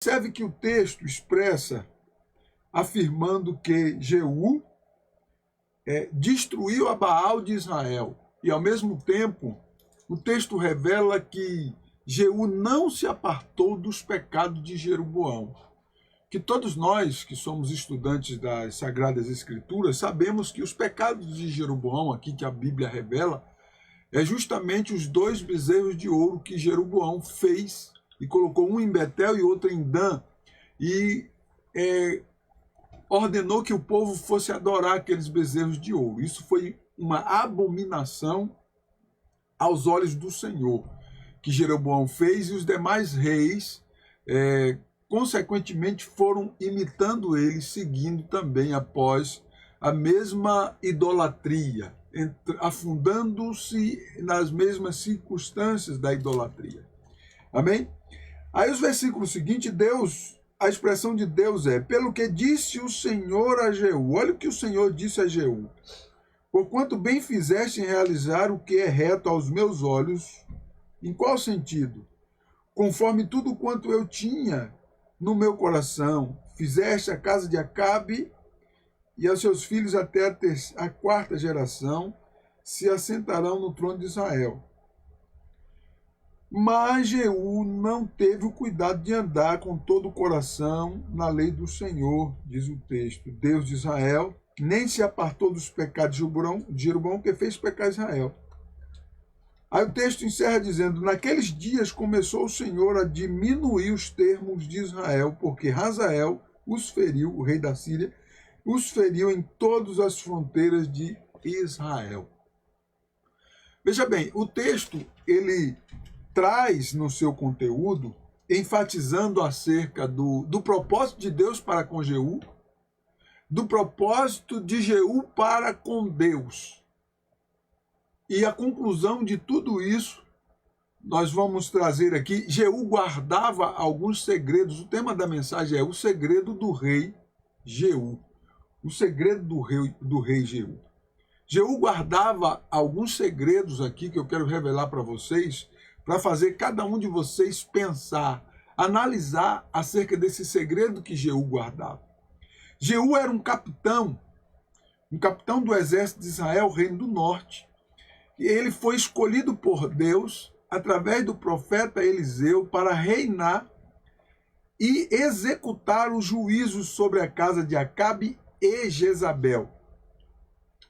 Observe que o texto expressa afirmando que Jeú destruiu a Baal de Israel. E, ao mesmo tempo, o texto revela que Jeú não se apartou dos pecados de Jeroboão. Que todos nós, que somos estudantes das Sagradas Escrituras, sabemos que os pecados de Jeroboão, aqui que a Bíblia revela, é justamente os 2 bezerros de ouro que Jeroboão fez e colocou um em Betel e outro em Dan, e ordenou que o povo fosse adorar aqueles bezerros de ouro. Isso foi uma abominação aos olhos do Senhor, que Jeroboão fez, e os demais reis, consequentemente, foram imitando ele, seguindo também após a mesma idolatria, afundando-se nas mesmas circunstâncias da idolatria. Amém? Aí os versículos seguintes, a expressão de Deus é: pelo que disse o Senhor a Jeú. Olha o que o Senhor disse a Jeú: porquanto bem fizeste em realizar o que é reto aos meus olhos. Em qual sentido? Conforme tudo quanto eu tinha no meu coração, fizeste a casa de Acabe e aos seus filhos até a 4ª geração se assentarão no trono de Israel. Mas Jeú não teve o cuidado de andar com todo o coração na lei do Senhor, diz o texto, Deus de Israel, nem se apartou dos pecados de Jeroboão, que fez pecar Israel. Aí o texto encerra dizendo: naqueles dias começou o Senhor a diminuir os termos de Israel, porque Hazael os feriu, o rei da Síria, os feriu em todas as fronteiras de Israel. Veja bem, o texto, ele traz no seu conteúdo, enfatizando acerca do propósito de Deus para com Jeú, do propósito de Jeú para com Deus. E a conclusão de tudo isso, nós vamos trazer aqui. Jeú guardava alguns segredos. O tema da mensagem é o segredo do rei Jeú. O segredo do rei Jeú. Jeú guardava alguns segredos aqui que eu quero revelar para vocês, para fazer cada um de vocês pensar, analisar acerca desse segredo que Jeú guardava. Jeú era um capitão do exército de Israel, reino do norte, e ele foi escolhido por Deus, através do profeta Eliseu, para reinar e executar os juízos sobre a casa de Acabe e Jezabel.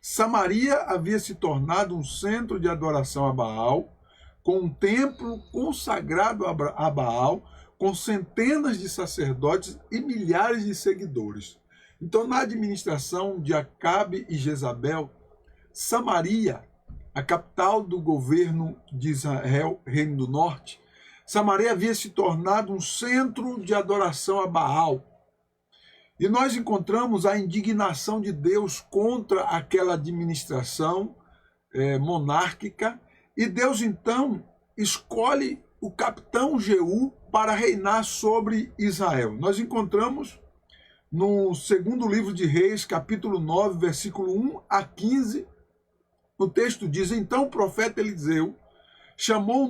Samaria havia se tornado um centro de adoração a Baal, com um templo consagrado a Baal, com centenas de sacerdotes e milhares de seguidores. Então, na administração de Acabe e Jezabel, Samaria, a capital do governo de Israel, Reino do Norte, Samaria havia se tornado um centro de adoração a Baal. E nós encontramos a indignação de Deus contra aquela administração monárquica, e Deus então escolhe o capitão Jeú para reinar sobre Israel. Nós encontramos no 2º livro de Reis, capítulo 9, versículo 1 a 15, o texto diz: então o profeta Eliseu chamou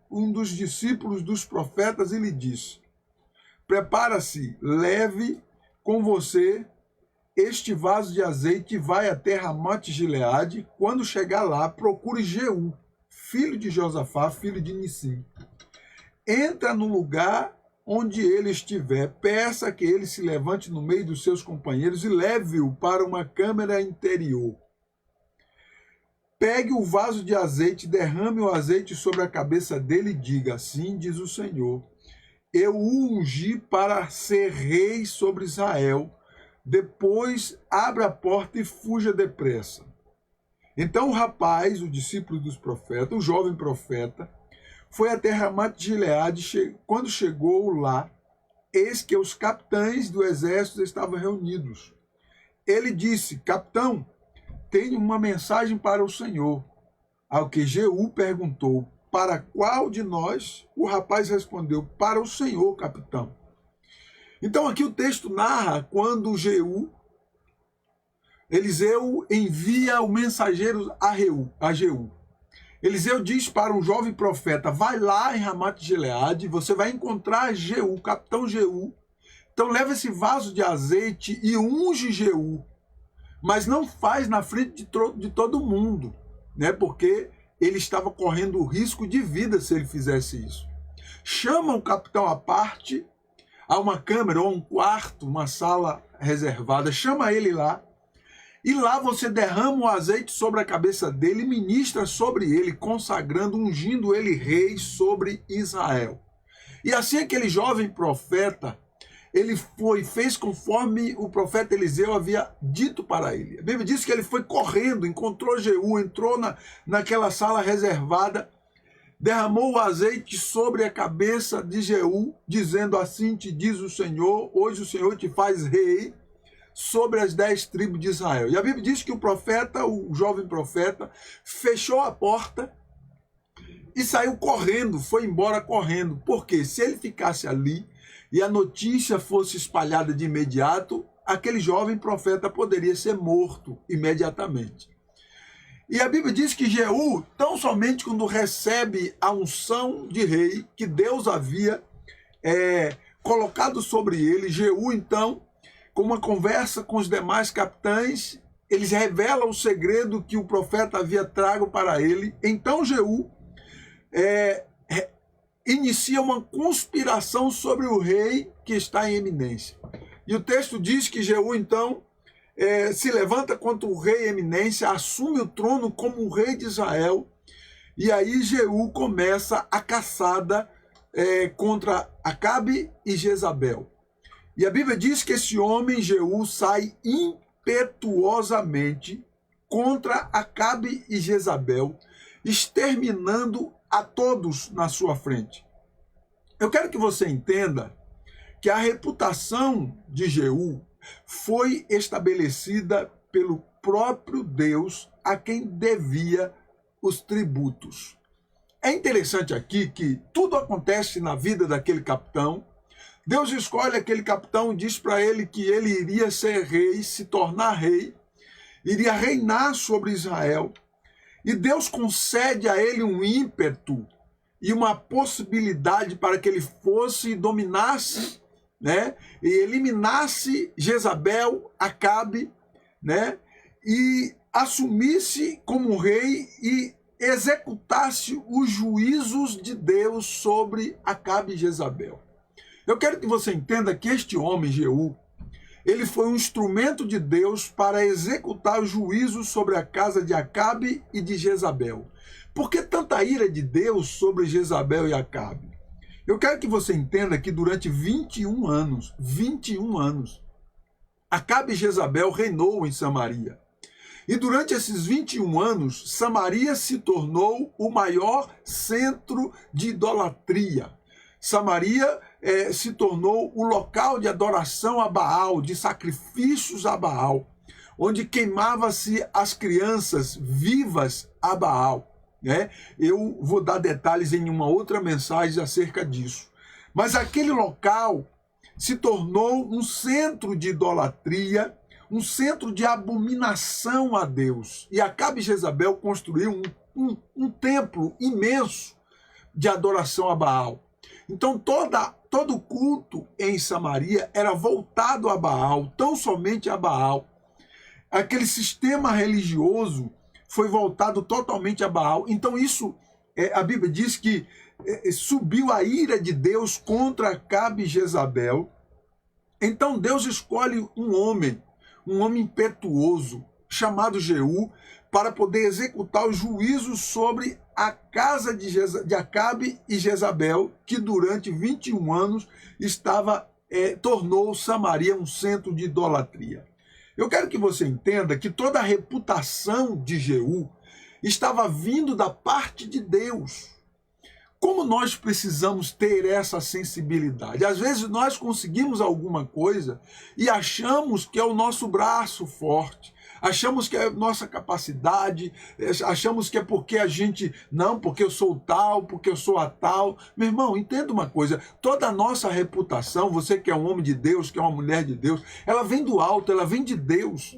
um dos discípulos dos profetas e lhe disse: prepara-se, leve com você este vaso de azeite e vai até Ramote-Gileade. Quando chegar lá, procure Jeú, filho de Josafá, filho de Nissim. Entra no lugar onde ele estiver, peça que ele se levante no meio dos seus companheiros e leve-o para uma câmara interior. Pegue o vaso de azeite, derrame o azeite sobre a cabeça dele e diga: assim diz o Senhor, eu o ungi para ser rei sobre Israel. Depois abra a porta e fuja depressa. Então o rapaz, o discípulo dos profetas, o jovem profeta, foi até Ramote-Gileade. Quando chegou lá, eis que os capitães do exército estavam reunidos. Ele disse: capitão, tenho uma mensagem para o Senhor. Ao que Jeú perguntou: para qual de nós? O rapaz respondeu: para o Senhor, capitão. Então aqui o texto narra quando Eliseu envia o mensageiro a Jeú. Eliseu diz para o jovem profeta, vai lá em Ramate de Gileade, você vai encontrar Jeú, o capitão Jeú. Então leva esse vaso de azeite e unge Jeú, mas não faz na frente de todo mundo, né? Porque ele estava correndo o risco de vida se ele fizesse isso. Chama o capitão à parte, a uma câmara ou um quarto, uma sala reservada, chama ele lá, e lá você derrama o azeite sobre a cabeça dele e ministra sobre ele, consagrando, ungindo ele rei sobre Israel. E assim aquele jovem profeta, ele fez conforme o profeta Eliseu havia dito para ele. A Bíblia diz que ele foi correndo, encontrou Jeú, entrou naquela sala reservada, derramou o azeite sobre a cabeça de Jeú, dizendo, assim te diz o Senhor, hoje o Senhor te faz rei sobre as 10 tribos de Israel. E a Bíblia diz que o profeta, o jovem profeta, fechou a porta e saiu correndo, foi embora correndo. Porque se ele ficasse ali e a notícia fosse espalhada de imediato, aquele jovem profeta poderia ser morto imediatamente. E a Bíblia diz que Jeú, tão somente quando recebe a unção de rei que Deus havia colocado sobre ele, Jeú, então, com uma conversa com os demais capitães, eles revelam o segredo que o profeta havia trago para ele. Então Jeú inicia uma conspiração sobre o rei que está em eminência. E o texto diz que Jeú, então, se levanta contra o rei em eminência, assume o trono como o rei de Israel, e aí Jeú começa a caçada contra Acabe e Jezabel. E a Bíblia diz que esse homem, Jeú, sai impetuosamente contra Acabe e Jezabel, exterminando a todos na sua frente. Eu quero que você entenda que a reputação de Jeú foi estabelecida pelo próprio Deus a quem devia os tributos. É interessante aqui que tudo acontece na vida daquele capitão. Deus escolhe aquele capitão e diz para ele que ele iria ser rei, se tornar rei, iria reinar sobre Israel. E Deus concede a ele um ímpeto e uma possibilidade para que ele fosse e dominasse, né, e eliminasse Jezabel, Acabe, né, e assumisse como rei e executasse os juízos de Deus sobre Acabe e Jezabel. Eu quero que você entenda que este homem, Jeú, ele foi um instrumento de Deus para executar os juízos sobre a casa de Acabe e de Jezabel. Por que tanta ira de Deus sobre Jezabel e Acabe? Eu quero que você entenda que durante 21 anos, Acabe e Jezabel reinou em Samaria. E durante esses 21 anos, Samaria se tornou o maior centro de idolatria. Samaria se tornou o local de adoração a Baal, de sacrifícios a Baal, onde queimava-se as crianças vivas a Baal. Né? Eu vou dar detalhes em uma outra mensagem acerca disso. Mas aquele local se tornou um centro de idolatria, um centro de abominação a Deus. E Acabe e Jezabel construiu um templo imenso de adoração a Baal. Então todo culto em Samaria era voltado a Baal, tão somente a Baal. Aquele sistema religioso foi voltado totalmente a Baal. Então isso, a Bíblia diz que subiu a ira de Deus contra Acabe e Jezabel. Então Deus escolhe um homem impetuoso, chamado Jeú, para poder executar os juízos sobre a casa de Acabe e Jezabel, que durante 21 anos tornou Samaria um centro de idolatria. Eu quero que você entenda que toda a reputação de Jeú estava vindo da parte de Deus. Como nós precisamos ter essa sensibilidade? Às vezes nós conseguimos alguma coisa e achamos que é o nosso braço forte, achamos que é a nossa capacidade, achamos que é porque a gente, não, porque eu sou tal, porque eu sou a tal. Meu irmão, entenda uma coisa, toda a nossa reputação, você que é um homem de Deus, que é uma mulher de Deus, ela vem do alto, ela vem de Deus.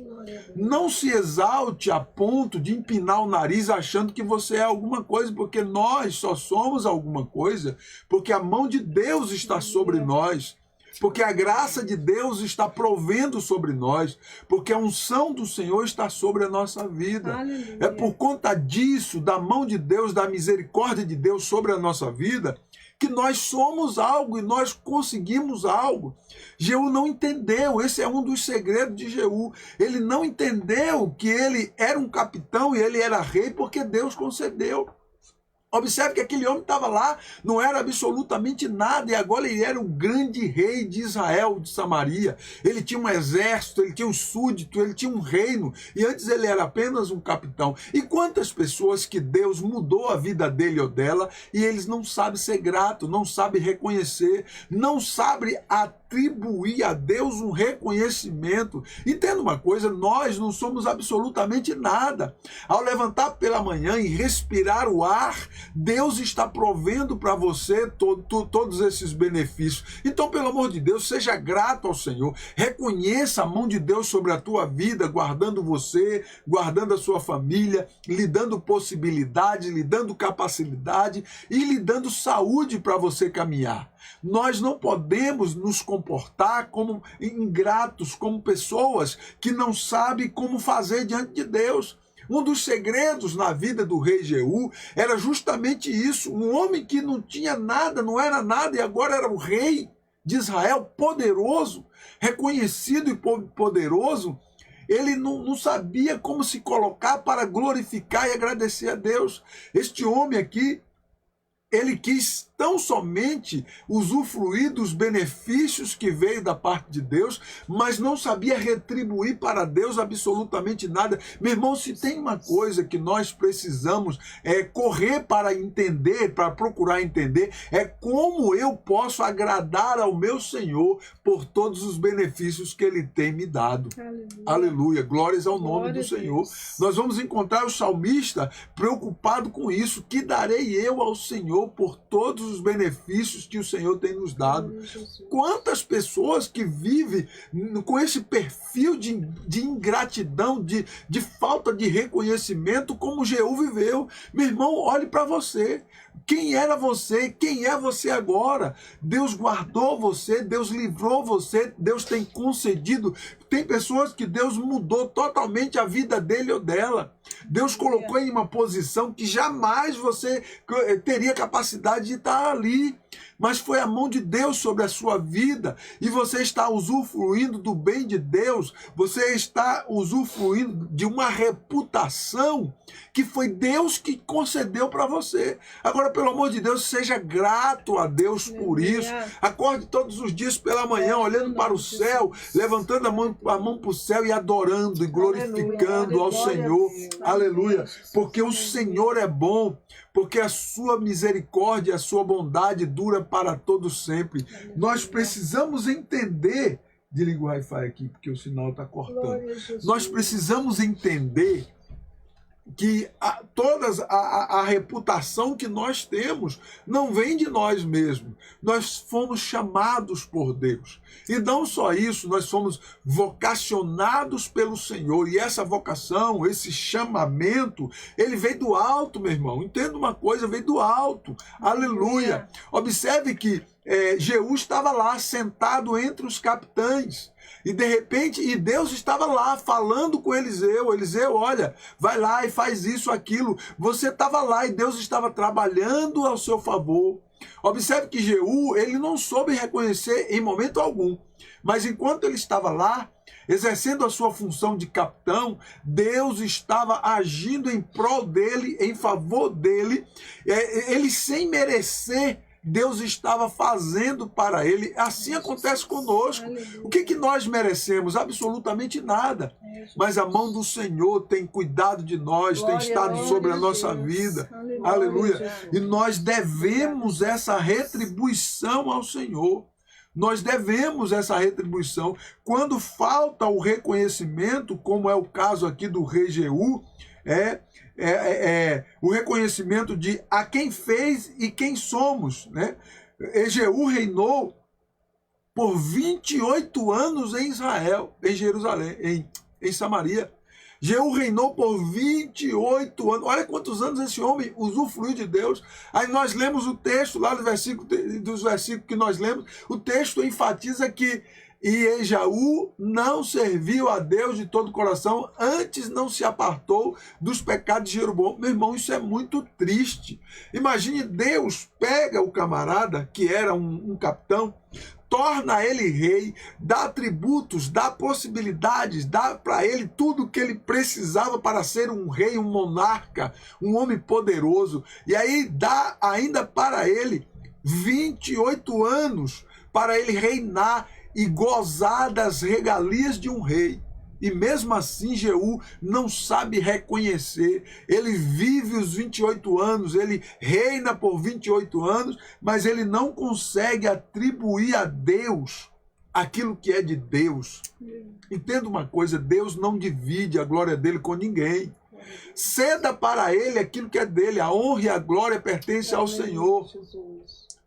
Não se exalte a ponto de empinar o nariz achando que você é alguma coisa, porque nós só somos alguma coisa, porque a mão de Deus está sobre nós. Porque a graça de Deus está provendo sobre nós, porque a unção do Senhor está sobre a nossa vida. Aleluia. É por conta disso, da mão de Deus, da misericórdia de Deus sobre a nossa vida, que nós somos algo e nós conseguimos algo. Jeú não entendeu, esse é um dos segredos de Jeú. Ele não entendeu que ele era um capitão e ele era rei porque Deus concedeu. Observe que aquele homem estava lá, não era absolutamente nada, e agora ele era o grande rei de Israel, de Samaria. Ele tinha um exército, ele tinha um súdito, ele tinha um reino, e antes ele era apenas um capitão. E quantas pessoas que Deus mudou a vida dele ou dela, e eles não sabem ser grato, não sabem reconhecer, não sabem atribuir a Deus um reconhecimento. Entenda uma coisa, nós não somos absolutamente nada. Ao levantar pela manhã e respirar o ar, Deus está provendo para você todos esses benefícios. Então, pelo amor de Deus, seja grato ao Senhor. Reconheça a mão de Deus sobre a tua vida, guardando você, guardando a sua família, lhe dando possibilidade, lhe dando capacidade e lhe dando saúde para você caminhar. Nós não podemos nos comportar como ingratos, como pessoas que não sabem como fazer diante de Deus. Um dos segredos na vida do rei Jeú era justamente isso. Um homem que não tinha nada, não era nada, e agora era o rei de Israel, poderoso, reconhecido e poderoso. Ele não sabia como se colocar para glorificar e agradecer a Deus. Este homem aqui, ele quis tão somente usufruir dos benefícios que veio da parte de Deus, mas não sabia retribuir para Deus absolutamente nada. Meu irmão, se tem uma coisa que nós precisamos correr para entender, para procurar entender, é como eu posso agradar ao meu Senhor por todos os benefícios que Ele tem me dado. Aleluia. Aleluia, glórias ao nome Glória do a Senhor. Deus. Nós vamos encontrar o salmista preocupado com isso. Que darei eu ao Senhor por todos os benefícios que o Senhor tem nos dado? Aleluia, Jesus. Quantas pessoas que vivem com esse perfil de ingratidão, de falta de reconhecimento, como Jeú viveu. Meu irmão, olhe para você. Quem era você? Quem é você agora? Deus guardou você, Deus livrou você, Deus tem concedido. Tem pessoas que Deus mudou totalmente a vida dele ou dela. Deus colocou em uma posição que jamais você teria capacidade de estar ali. Mas foi a mão de Deus sobre a sua vida e você está usufruindo do bem de Deus, você está usufruindo de uma reputação que foi Deus que concedeu para você. Agora, pelo amor de Deus, seja grato a Deus por isso. Acorde todos os dias pela manhã, olhando para o céu, levantando a mão para o céu e adorando e glorificando ao Senhor. Aleluia. Porque o Senhor é bom, porque a sua misericórdia, a sua bondade dura para todo sempre. Nós precisamos entender, desliga o Wi-Fi aqui, porque o sinal está cortando. Nós precisamos entender que a reputação que nós temos não vem de nós mesmos. Nós fomos chamados por Deus. E não só isso, nós fomos vocacionados pelo Senhor. E essa vocação, esse chamamento, ele veio do alto, meu irmão. Entenda uma coisa, veio do alto. Aleluia. Observe que Jeú estava lá, sentado entre os capitães. E de repente, e Deus estava lá falando com Eliseu. Eliseu, olha, vai lá e faz isso, aquilo. Você estava lá e Deus estava trabalhando ao seu favor. Observe que Jeú, ele não soube reconhecer em momento algum. Mas enquanto ele estava lá, exercendo a sua função de capitão, Deus estava agindo em prol dele, em favor dele. Ele sem merecer, Deus estava fazendo para ele. Assim acontece conosco. O que nós merecemos? Absolutamente nada. Mas a mão do Senhor tem cuidado de nós, tem estado sobre a nossa vida. Aleluia. E nós devemos essa retribuição ao Senhor. Nós devemos essa retribuição. Quando falta o reconhecimento, como é o caso aqui do rei Jeú, o reconhecimento de a quem fez e quem somos, né? Jeú reinou por 28 anos em Israel, em Jerusalém, em Samaria. Jeú reinou por 28 anos. Olha quantos anos esse homem usufruiu de Deus. Aí nós lemos o texto, lá dos versículos que nós lemos, o texto enfatiza que Jeú não serviu a Deus de todo o coração, antes não se apartou dos pecados de Jeroboão. Meu irmão, isso é muito triste. Imagine, Deus pega o camarada, que era um capitão, torna ele rei, dá atributos, dá possibilidades, dá para ele tudo o que ele precisava para ser um rei, um monarca, um homem poderoso. E aí dá ainda para ele 28 anos para ele reinar e gozar das regalias de um rei. E mesmo assim Jeú não sabe reconhecer. Ele vive os 28 anos, ele reina por 28 anos, mas ele não consegue atribuir a Deus aquilo que é de Deus. Entenda uma coisa, Deus não divide a glória dele com ninguém. Ceda para ele aquilo que é dele. A honra e a glória pertencem ao Senhor.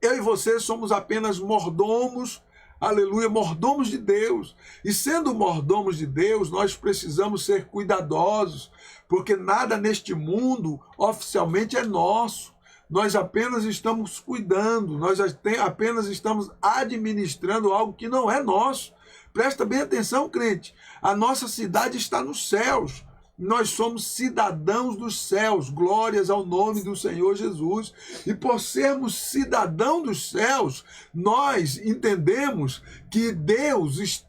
Eu e você somos apenas mordomos, aleluia, mordomos de Deus. E sendo mordomos de Deus, nós precisamos ser cuidadosos, porque nada neste mundo oficialmente é nosso. Nós apenas estamos cuidando, nós apenas estamos administrando algo que não é nosso. Presta bem atenção, crente. A nossa cidade está nos céus. Nós somos cidadãos dos céus, glórias ao nome do Senhor Jesus. E por sermos cidadãos dos céus, nós entendemos que Deus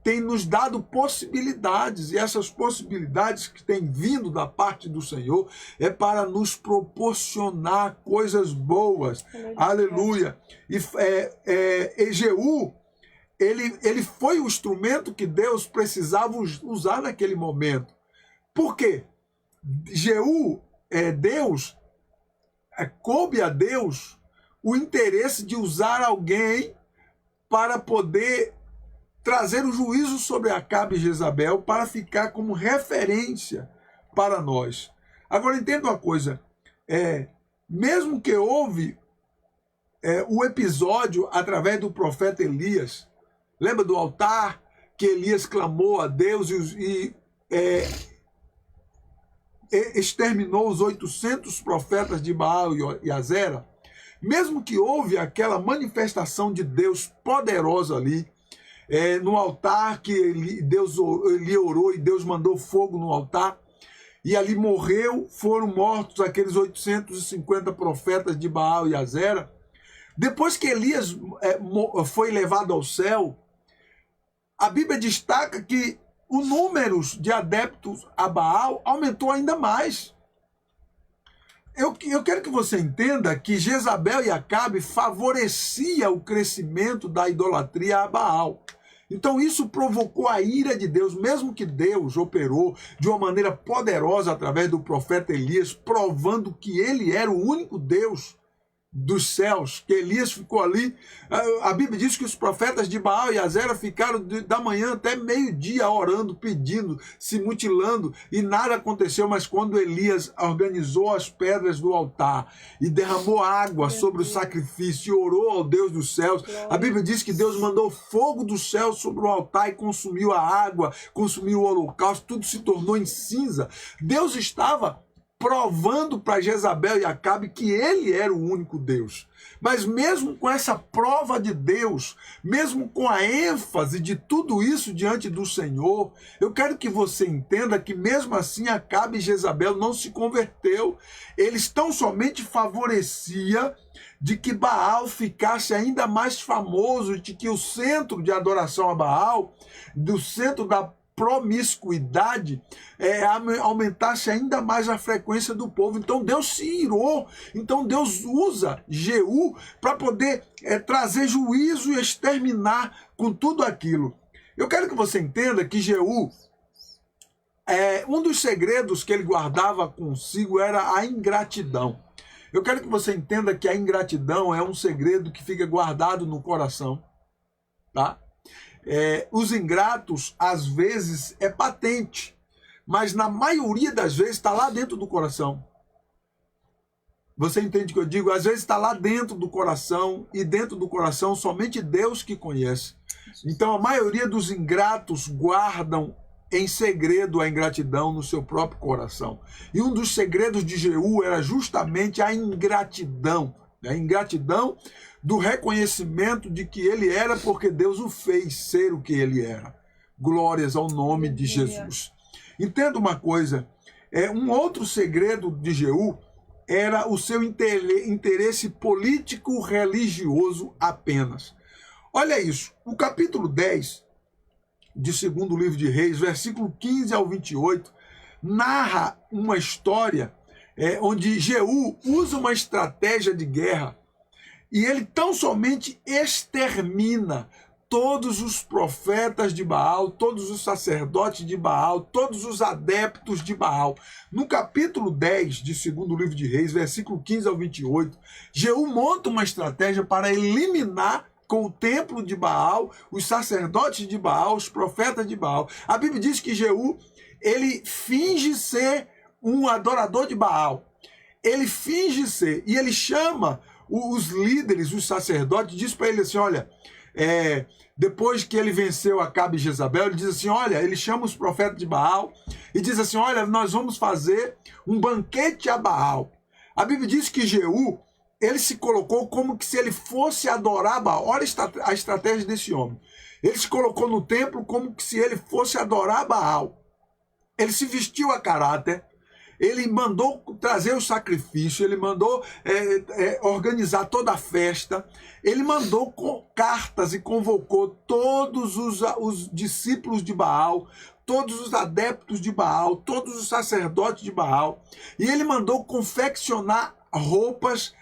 tem nos dado possibilidades, e essas possibilidades que têm vindo da parte do Senhor é para nos proporcionar coisas boas. Aleluia. E Jeú, ele foi o instrumento que Deus precisava usar naquele momento. Por quê? Jeú, coube a Deus o interesse de usar alguém para poder trazer o juízo sobre Acabe e Jezabel, para ficar como referência para nós. Agora entenda uma coisa, mesmo que houve o episódio através do profeta Elias, lembra do altar que Elias clamou a Deus e exterminou os 800 profetas de Baal e Azera? Mesmo que houve aquela manifestação de Deus poderosa ali, no altar que ele orou e Deus mandou fogo no altar, e ali foram mortos aqueles 850 profetas de Baal e Azera. Depois que Elias foi levado ao céu, a Bíblia destaca que o número de adeptos a Baal aumentou ainda mais. Eu quero que você entenda que Jezabel e Acabe favorecia o crescimento da idolatria a Baal. Então isso provocou a ira de Deus, mesmo que Deus operou de uma maneira poderosa através do profeta Elias, provando que ele era o único Deus dos céus, que Elias ficou ali. A Bíblia diz que os profetas de Baal e Azera ficaram da manhã até meio-dia orando, pedindo, se mutilando, e nada aconteceu. Mas quando Elias organizou as pedras do altar e derramou água sobre o sacrifício e orou ao Deus dos céus, a Bíblia diz que Deus mandou fogo do céu sobre o altar e consumiu a água, consumiu o holocausto, tudo se tornou em cinza. Deus estava provando para Jezabel e Acabe que ele era o único Deus. Mas mesmo com essa prova de Deus, mesmo com a ênfase de tudo isso diante do Senhor, eu quero que você entenda que mesmo assim Acabe e Jezabel não se converteu. Eles tão somente favoreciam de que Baal ficasse ainda mais famoso, de que o centro de adoração a Baal, do centro da promiscuidade, aumentasse ainda mais a frequência do povo. Então Deus se irou. Então Deus usa Jeú para poder trazer juízo e exterminar com tudo aquilo. Eu quero que você entenda que Jeú, um dos segredos que ele guardava consigo era a ingratidão. Eu quero que você entenda que a ingratidão é um segredo que fica guardado no coração, tá? Os ingratos, às vezes, é patente, mas na maioria das vezes está lá dentro do coração. Você entende o que eu digo? Às vezes está lá dentro do coração, e dentro do coração somente Deus que conhece. Então a maioria dos ingratos guardam em segredo a ingratidão no seu próprio coração. E um dos segredos de Jeú era justamente a ingratidão do reconhecimento de que ele era porque Deus o fez ser o que ele era. Glórias ao nome de Jesus. Entenda uma coisa, um outro segredo de Jeú era o seu interesse político-religioso apenas. Olha isso, o capítulo 10 de segundo livro de Reis, versículo 15 ao 28, narra uma história onde Jeú usa uma estratégia de guerra e ele tão somente extermina todos os profetas de Baal, todos os sacerdotes de Baal, todos os adeptos de Baal. No capítulo 10 de segundo livro de Reis, versículo 15 ao 28, Jeú monta uma estratégia para eliminar com o templo de Baal, os sacerdotes de Baal, os profetas de Baal. A Bíblia diz que Jeú, ele finge ser um adorador de Baal. Ele finge ser, e ele chama os líderes, os sacerdotes, diz para ele assim, olha, depois que ele venceu Acabe e Jezabel, ele diz assim, olha, ele chama os profetas de Baal e diz assim, olha, nós vamos fazer um banquete a Baal. A Bíblia diz que Jeú, ele se colocou como que se ele fosse adorar Baal. Olha a estratégia desse homem. Ele se colocou no templo como que se ele fosse adorar Baal. Ele se vestiu a caráter, ele mandou trazer o sacrifício, ele mandou organizar toda a festa, ele mandou cartas e convocou todos os discípulos de Baal, todos os adeptos de Baal, todos os sacerdotes de Baal, e ele mandou confeccionar roupas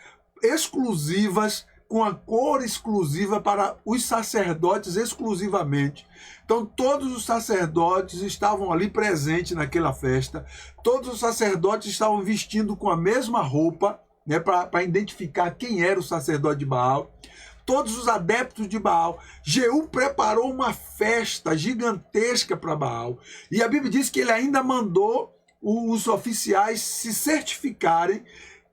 exclusivas, com a cor exclusiva para os sacerdotes exclusivamente. Então todos os sacerdotes estavam ali presentes naquela festa, todos os sacerdotes estavam vestindo com a mesma roupa, né, para identificar quem era o sacerdote de Baal. Todos os adeptos de Baal. Jeú preparou uma festa gigantesca para Baal. E a Bíblia diz que ele ainda mandou os oficiais se certificarem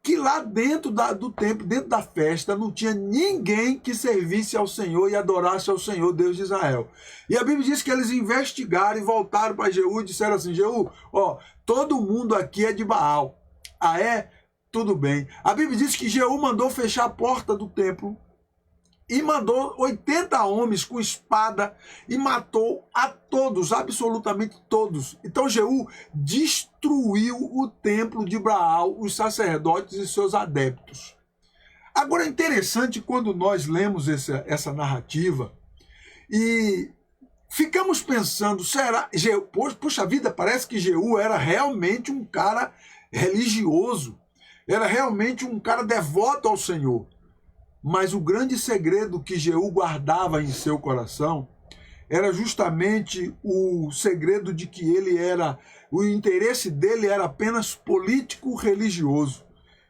que lá dentro do templo, dentro da festa, não tinha ninguém que servisse ao Senhor e adorasse ao Senhor, Deus de Israel. E a Bíblia diz que eles investigaram e voltaram para Jeú e disseram assim, Jeú, todo mundo aqui é de Baal. Ah, é? Tudo bem. A Bíblia diz que Jeú mandou fechar a porta do templo e mandou 80 homens com espada e matou a todos, absolutamente todos. Então Jeú destruiu o templo de Baal, os sacerdotes e seus adeptos. Agora é interessante quando nós lemos essa narrativa e ficamos pensando, será, puxa vida, parece que Jeú era realmente um cara religioso, era realmente um cara devoto ao Senhor. Mas o grande segredo que Jeú guardava em seu coração era justamente o segredo de que o interesse dele era apenas político-religioso.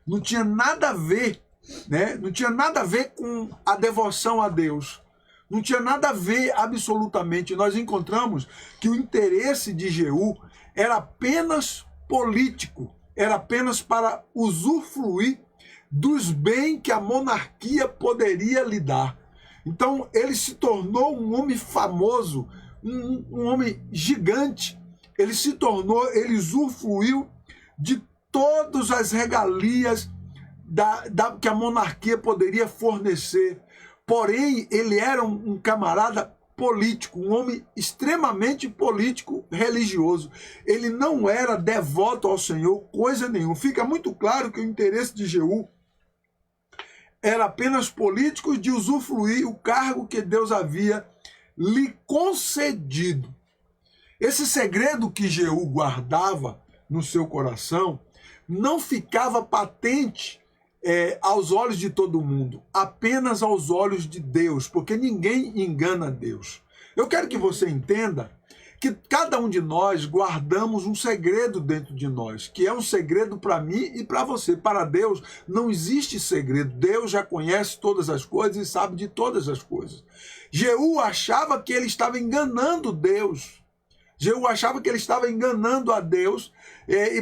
Não tinha nada a ver, né? Não tinha nada a ver com a devoção a Deus. Não tinha nada a ver absolutamente. Nós encontramos que o interesse de Jeú era apenas político, era apenas para usufruir dos bens que a monarquia poderia lhe dar. Então ele se tornou um homem famoso, um homem gigante. Ele usufruiu de todas as regalias que a monarquia poderia fornecer. Porém, ele era um camarada político, um homem extremamente político, religioso. Ele não era devoto ao Senhor, coisa nenhuma. Fica muito claro que o interesse de Jeú era apenas político, de usufruir o cargo que Deus havia lhe concedido. Esse segredo que Jeú guardava no seu coração não ficava patente aos olhos de todo mundo, apenas aos olhos de Deus, porque ninguém engana Deus. Eu quero que você entenda que cada um de nós guardamos um segredo dentro de nós, que é um segredo para mim e para você. Para Deus não existe segredo. Deus já conhece todas as coisas e sabe de todas as coisas. Jeú achava que ele estava enganando Deus. Jeú achava que ele estava enganando a Deus,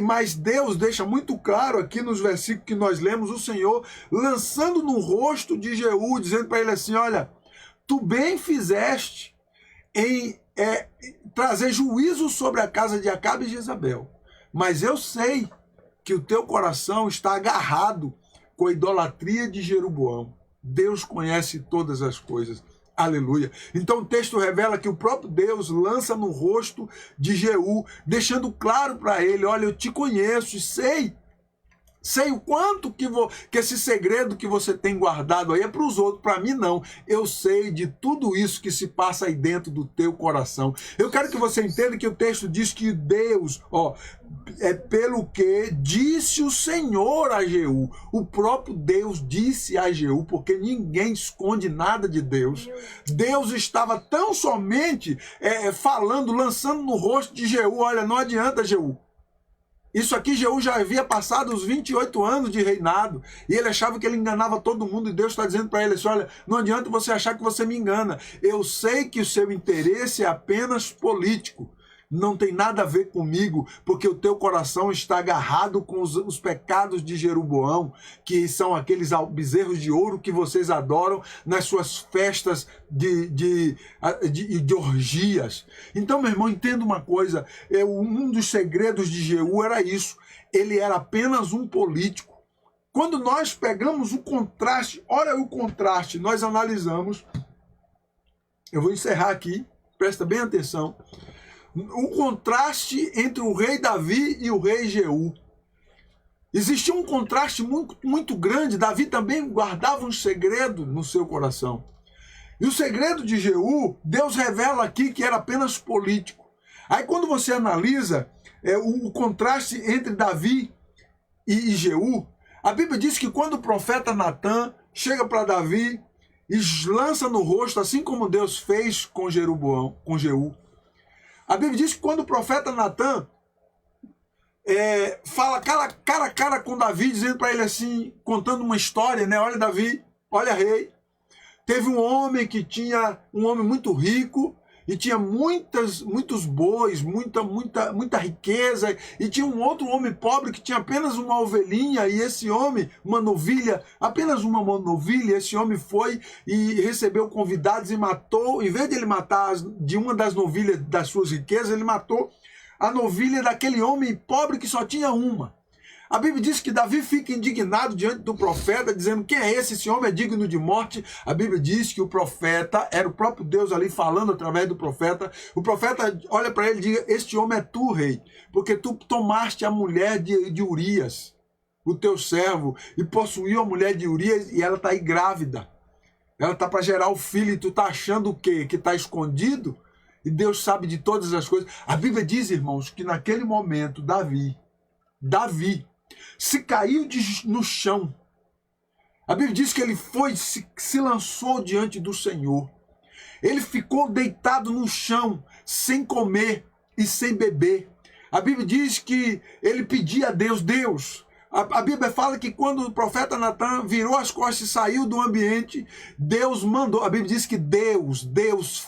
mas Deus deixa muito claro aqui nos versículos que nós lemos, o Senhor lançando no rosto de Jeú, dizendo para ele assim, olha, tu bem fizeste em trazer juízo sobre a casa de Acabe e Jezabel. Mas eu sei que o teu coração está agarrado com a idolatria de Jeroboão. Deus conhece todas as coisas. Aleluia. Então o texto revela que o próprio Deus lança no rosto de Jeú, deixando claro para ele: olha, eu te conheço e sei o quanto que esse segredo que você tem guardado aí é para os outros, para mim não. Eu sei de tudo isso que se passa aí dentro do teu coração. Eu quero que você entenda que o texto diz que Deus, pelo que disse o Senhor a Jeú. O próprio Deus disse a Jeú, porque ninguém esconde nada de Deus. Deus estava tão somente falando, lançando no rosto de Jeú: olha, não adianta, Jeú. Isso aqui, Jeú já havia passado os 28 anos de reinado, e ele achava que ele enganava todo mundo, e Deus está dizendo para ele assim: olha, não adianta você achar que você me engana. Eu sei que o seu interesse é apenas político. Não tem nada a ver comigo, porque o teu coração está agarrado com os pecados de Jeroboão, que são aqueles bezerros de ouro que vocês adoram nas suas festas de orgias. Então, meu irmão, entenda uma coisa: um dos segredos de Jeú era isso. Ele era apenas um político. Quando nós pegamos o contraste, olha o contraste, nós analisamos. Eu vou encerrar aqui, presta bem atenção. O contraste entre o rei Davi e o rei Jeú. Existia um contraste muito, muito grande. Davi também guardava um segredo no seu coração. E o segredo de Jeú, Deus revela aqui que era apenas político. Aí quando você analisa o contraste entre Davi e Jeú, a Bíblia diz que quando o profeta Natã chega para Davi e lança no rosto, assim como Deus fez com Jeroboão, com Jeú, a Bíblia diz que quando o profeta Natã fala cara a cara com Davi, dizendo para ele assim, contando uma história, né? Olha, Davi, olha, rei, teve um homem que tinha um homem muito rico e tinha muitos bois, muita riqueza, e tinha um outro homem pobre que tinha apenas uma ovelhinha, e esse homem, uma novilha, apenas uma novilha. Esse homem foi e recebeu convidados e matou, em vez de ele matar de uma das novilhas das suas riquezas, ele matou a novilha daquele homem pobre que só tinha uma. A Bíblia diz que Davi fica indignado diante do profeta, dizendo: quem é esse? Esse homem é digno de morte. A Bíblia diz que o profeta, era o próprio Deus ali falando através do profeta. O profeta olha para ele e diz: este homem é tu, rei, porque tu tomaste a mulher de Urias, o teu servo, e possuiu a mulher de Urias, e ela está aí grávida. Ela está para gerar o filho, e tu está achando o quê? Que está escondido? E Deus sabe de todas as coisas. A Bíblia diz, irmãos, que naquele momento Davi se caiu no chão. A Bíblia diz que ele se lançou diante do Senhor. Ele ficou deitado no chão, sem comer e sem beber. A Bíblia diz que ele pedia a Deus. A Bíblia fala que quando o profeta Natã virou as costas e saiu do ambiente, Deus mandou. A Bíblia diz que Deus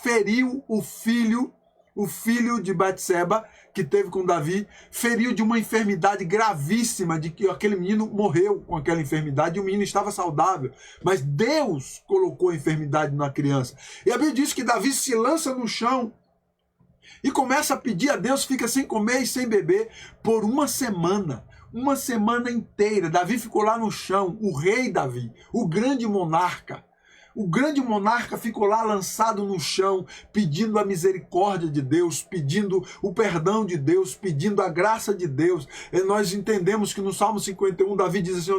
feriu o filho de Batseba, que teve com Davi, feriu de uma enfermidade gravíssima, de que aquele menino morreu com aquela enfermidade, e o menino estava saudável, mas Deus colocou a enfermidade na criança. E a Bíblia diz que Davi se lança no chão e começa a pedir a Deus, fica sem comer e sem beber por uma semana inteira. Davi ficou lá no chão, o rei Davi, o grande monarca. O grande monarca ficou lá lançado no chão, pedindo a misericórdia de Deus, pedindo o perdão de Deus, pedindo a graça de Deus. E nós entendemos que no Salmo 51, Davi diz assim: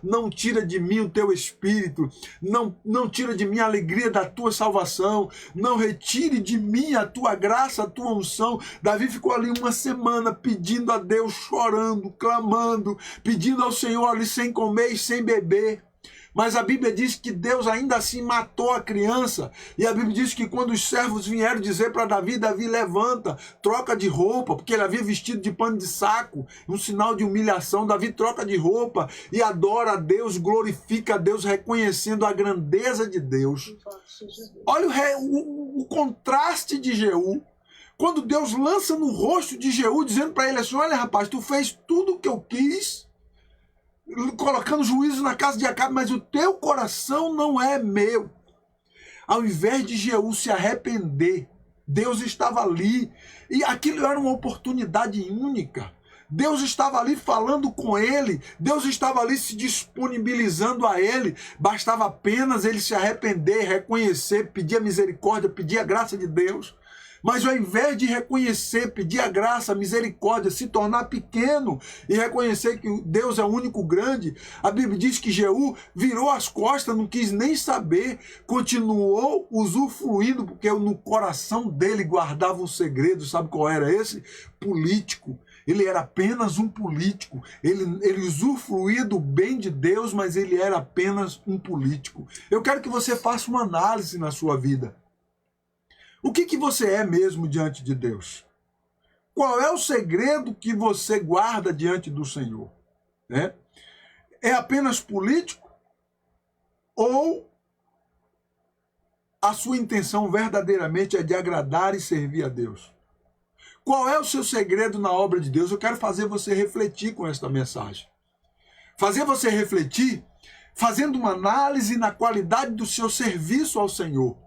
não tira de mim o teu espírito, não tira de mim a alegria da tua salvação, não retire de mim a tua graça, a tua unção. Davi ficou ali uma semana pedindo a Deus, chorando, clamando, pedindo ao Senhor ali sem comer e sem beber. Mas a Bíblia diz que Deus ainda assim matou a criança. E a Bíblia diz que quando os servos vieram dizer para Davi, Davi levanta, troca de roupa, porque ele havia vestido de pano de saco, um sinal de humilhação. Davi troca de roupa e adora a Deus, glorifica a Deus, reconhecendo a grandeza de Deus. Olha o contraste de Jeú. Quando Deus lança no rosto de Jeú, dizendo para ele assim: olha, rapaz, tu fez tudo o que eu quis, colocando juízo na casa de Acabe, mas o teu coração não é meu. Ao invés de Jeú se arrepender, Deus estava ali. E aquilo era uma oportunidade única. Deus estava ali falando com ele, Deus estava ali se disponibilizando a ele, bastava apenas ele se arrepender, reconhecer, pedir a misericórdia, pedir a graça de Deus. Mas ao invés de reconhecer, pedir a graça, a misericórdia, se tornar pequeno e reconhecer que Deus é o único grande, a Bíblia diz que Jeú virou as costas, não quis nem saber, continuou usufruindo, porque no coração dele guardava um segredo, sabe qual era esse? Político. Ele era apenas um político. Ele usufruía do bem de Deus, mas ele era apenas um político. Eu quero que você faça uma análise na sua vida. O que você é mesmo diante de Deus? Qual é o segredo que você guarda diante do Senhor? Né? É apenas político? Ou a sua intenção verdadeiramente é de agradar e servir a Deus? Qual é o seu segredo na obra de Deus? Eu quero fazer você refletir com esta mensagem. Fazer você refletir fazendo uma análise na qualidade do seu serviço ao Senhor.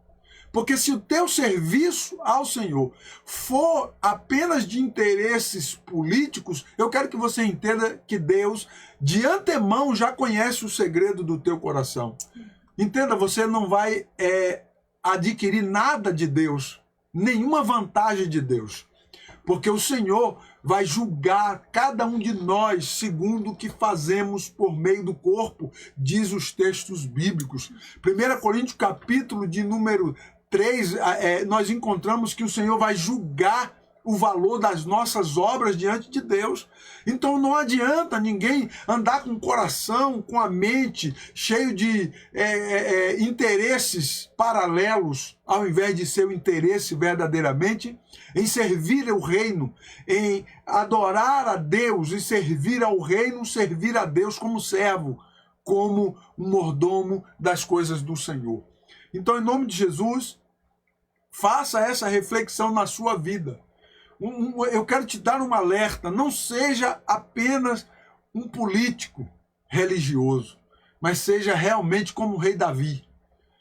Porque se o teu serviço ao Senhor for apenas de interesses políticos, eu quero que você entenda que Deus, de antemão, já conhece o segredo do teu coração. Entenda, você não vai adquirir nada de Deus, nenhuma vantagem de Deus. Porque o Senhor vai julgar cada um de nós segundo o que fazemos por meio do corpo, diz os textos bíblicos. 1 Coríntios, capítulo de número 3, nós encontramos que o Senhor vai julgar o valor das nossas obras diante de Deus. Então não adianta ninguém andar com o coração, com a mente cheio de interesses paralelos, ao invés de seu interesse verdadeiramente em servir o reino, em adorar a Deus e servir ao reino, servir a Deus como servo, como um mordomo das coisas do Senhor. Então, em nome de Jesus, faça essa reflexão na sua vida. Eu quero te dar um alerta, não seja apenas um político religioso, mas seja realmente como o rei Davi,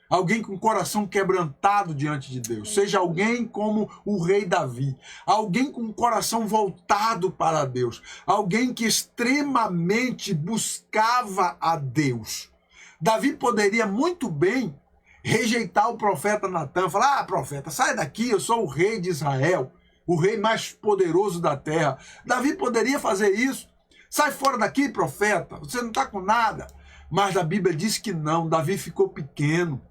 alguém com o coração quebrantado diante de Deus, seja alguém como o rei Davi, alguém com o coração voltado para Deus, alguém que extremamente buscava a Deus. Davi poderia muito bem rejeitar o profeta Natan, falar: profeta, sai daqui, eu sou o rei de Israel, o rei mais poderoso da terra. Davi poderia fazer isso. Sai fora daqui, profeta, você não está com nada. Mas a Bíblia diz que não, Davi ficou pequeno.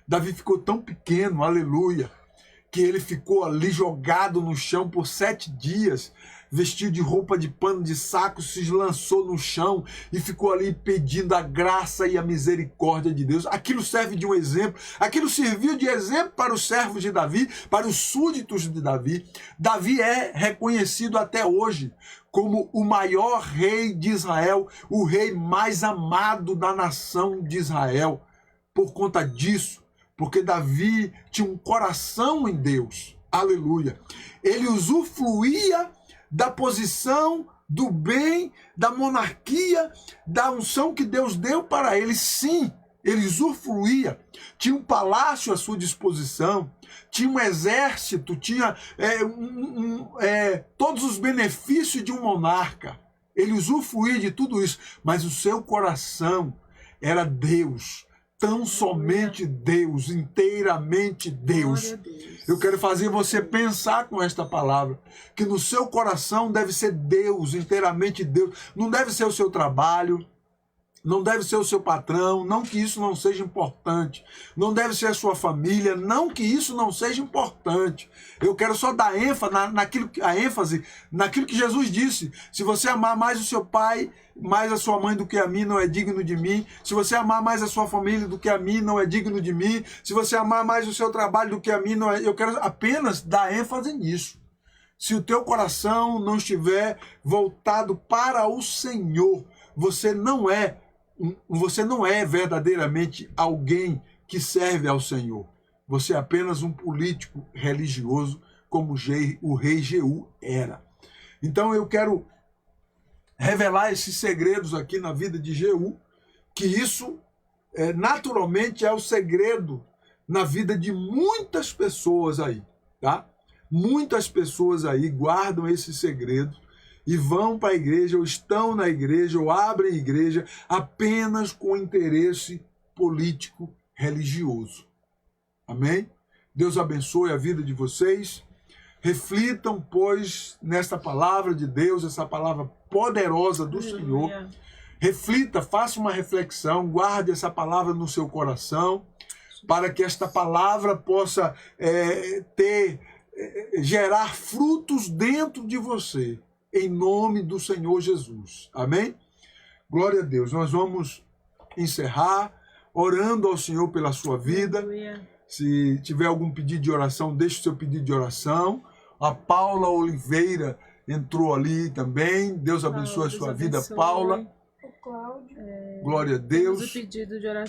Davi ficou tão pequeno, aleluia, que ele ficou ali jogado no chão por 7 dias, vestido de roupa de pano de saco, se lançou no chão e ficou ali pedindo a graça e a misericórdia de Deus. Aquilo serve de um exemplo, aquilo serviu de exemplo para os servos de Davi, para os súditos de Davi. Davi é reconhecido até hoje como o maior rei de Israel, o rei mais amado da nação de Israel. Por conta disso, porque Davi tinha um coração em Deus, aleluia. Ele usufruía da posição, do bem, da monarquia, da unção que Deus deu para ele. Sim, ele usufruía. Tinha um palácio à sua disposição, tinha um exército, tinha todos os benefícios de um monarca. Ele usufruía de tudo isso, mas o seu coração era Deus. Tão somente Deus, inteiramente Deus. Eu quero fazer você pensar com esta palavra, que no seu coração deve ser Deus, inteiramente Deus. Não deve ser o seu trabalho, não deve ser o seu patrão, não que isso não seja importante. Não deve ser a sua família, não que isso não seja importante. Eu quero só dar ênfase naquilo que Jesus disse. Se você amar mais o seu pai, mais a sua mãe do que a mim, não é digno de mim. Se você amar mais a sua família do que a mim, não é digno de mim. Se você amar mais o seu trabalho do que a mim, não é... Eu quero apenas dar ênfase nisso. Se o teu coração não estiver voltado para o Senhor, você não é verdadeiramente alguém que serve ao Senhor. Você é apenas um político religioso, como o rei Jeú era. Então eu quero revelar esses segredos aqui na vida de Jeú, que isso naturalmente é o segredo na vida de muitas pessoas aí, tá? Muitas pessoas aí guardam esse segredo e vão para a igreja, ou estão na igreja, ou abrem igreja apenas com interesse político religioso. Amém? Deus abençoe a vida de vocês. Reflitam, pois, nesta palavra de Deus, essa palavra poderosa do Senhor. Reflita, faça uma reflexão, guarde essa palavra no seu coração, para que esta palavra possa gerar frutos dentro de você, em nome do Senhor Jesus. Amém? Glória a Deus. Nós vamos encerrar orando ao Senhor pela sua vida. Se tiver algum pedido de oração, deixe o seu pedido de oração. A Paula Oliveira entrou ali também. Deus abençoe a sua vida, Paula. Glória a Deus. O pedido de oração.